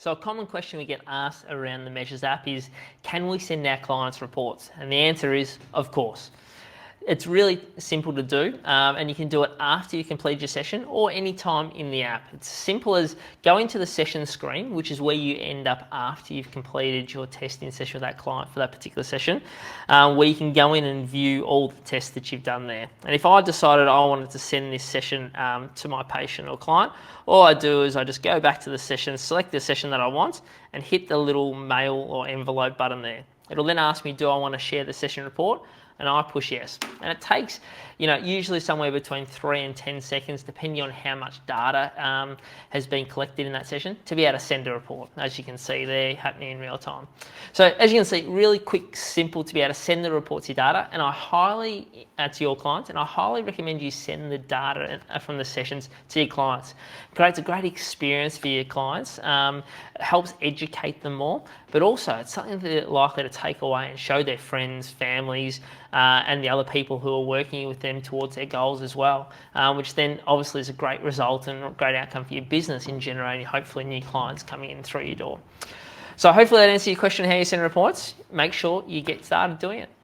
So a common question we get asked around the Measures app is, can we send our clients reports? And the answer is, of course. It's really simple to do, and you can do it after you complete your session or anytime in the app. It's simple as going to the session screen, which is where you end up after you've completed your testing session with that client for that particular session, where you can go in and view all the tests that you've done there. And if I decided I wanted to send this session to my patient or client, all I do is I just go back to the session, select the session that I want, and hit the little mail or envelope button there. It'll then ask me, do I want to share the session report? And I push yes. And it takes, usually somewhere between 3 and 10 seconds, depending on how much data has been collected in that session, to be able to send a report, as you can see there, happening in real time. So as you can see, really quick, simple to be able to send the report to your data, and to your clients, and I highly recommend you send the data from the sessions to your clients. It creates a great experience for your clients. It helps educate them more, but also it's something that they're likely to take away and show their friends, families, and the other people who are working with them towards their goals as well, which then obviously is a great result and a great outcome for your business in generating hopefully new clients coming in through your door. So hopefully that answers your question how you send reports. Make sure you get started doing it.